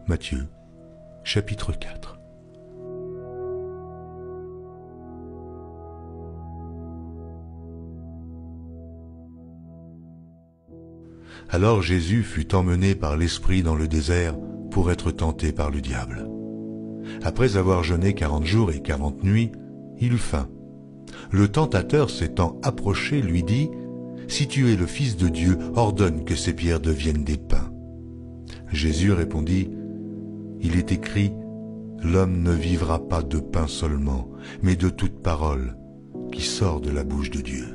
Matthieu, chapitre 4. Alors Jésus fut emmené par l'Esprit dans le désert pour être tenté par le diable. Après avoir jeûné 40 jours et 40 nuits, il eut faim. Le tentateur s'étant approché lui dit « Si tu es le Fils de Dieu, ordonne que ces pierres deviennent des pains. » Jésus répondit « Il est écrit, l'homme ne vivra pas de pain seulement, mais de toute parole qui sort de la bouche de Dieu. »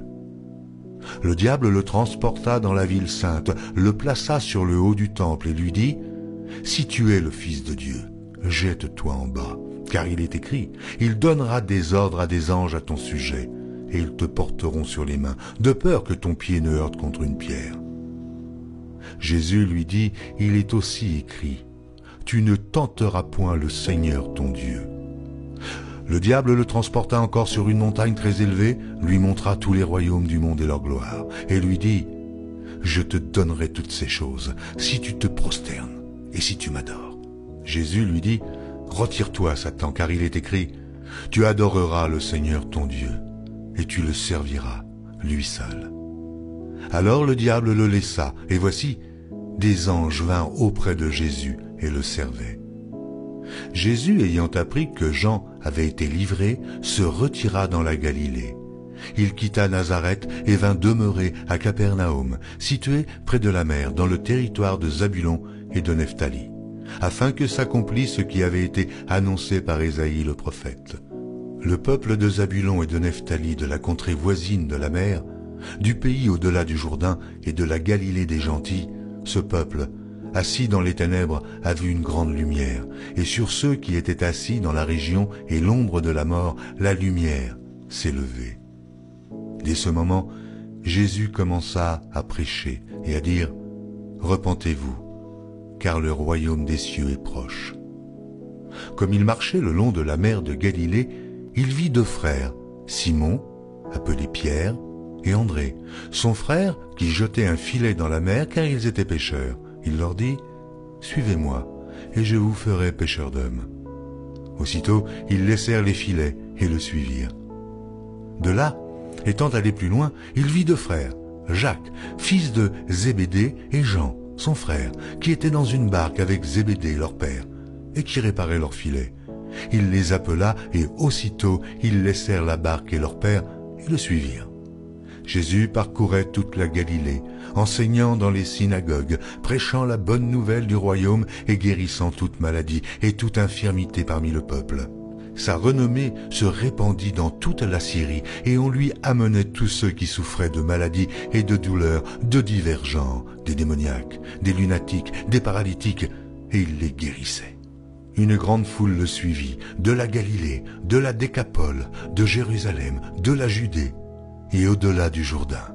Le diable le transporta dans la ville sainte, le plaça sur le haut du temple et lui dit « Si tu es le Fils de Dieu, jette-toi en bas, car il est écrit, il donnera des ordres à des anges à ton sujet, et ils te porteront sur les mains, de peur que ton pied ne heurte contre une pierre. » Jésus lui dit, il est aussi écrit, tu ne tenteras point le Seigneur ton Dieu. Le diable le transporta encore sur une montagne très élevée, lui montra tous les royaumes du monde et leur gloire, et lui dit, je te donnerai toutes ces choses, si tu te prosternes et si tu m'adores. Jésus lui dit, retire-toi, Satan, car il est écrit, tu adoreras le Seigneur ton Dieu, et tu le serviras, lui seul. Alors le diable le laissa, et voici, des anges vinrent auprès de Jésus et le servaient. Jésus, ayant appris que Jean avait été livré, se retira dans la Galilée. Il quitta Nazareth et vint demeurer à Capernaum, situé près de la mer, dans le territoire de Zabulon et de Nephtali, afin que s'accomplisse ce qui avait été annoncé par Ésaïe le prophète. Le peuple de Zabulon et de Nephtali, de la contrée voisine de la mer, du pays au-delà du Jourdain et de la Galilée des gentils, ce peuple, assis dans les ténèbres, a vu une grande lumière, et sur ceux qui étaient assis dans la région et l'ombre de la mort, la lumière s'est levée. Dès ce moment, Jésus commença à prêcher et à dire « Repentez-vous, car le royaume des cieux est proche. » Comme il marchait le long de la mer de Galilée, il vit deux frères, Simon, appelé Pierre, et André, son frère, qui jetait un filet dans la mer car ils étaient pêcheurs. Il leur dit, « Suivez-moi, et je vous ferai pêcheurs d'hommes. » Aussitôt, ils laissèrent les filets et le suivirent. De là, étant allé plus loin, il vit deux frères, Jacques, fils de Zébédée, et Jean, son frère, qui étaient dans une barque avec Zébédée, leur père, et qui réparaient leurs filets. Il les appela, et aussitôt, ils laissèrent la barque et leur père, et le suivirent. Jésus parcourait toute la Galilée, enseignant dans les synagogues, prêchant la bonne nouvelle du royaume et guérissant toute maladie et toute infirmité parmi le peuple. Sa renommée se répandit dans toute la Syrie et on lui amenait tous ceux qui souffraient de maladies et de douleurs de divers genres, des démoniaques, des lunatiques, des paralytiques, et il les guérissait. Une grande foule le suivit, de la Galilée, de la Décapole, de Jérusalem, de la Judée, et au-delà du Jourdain.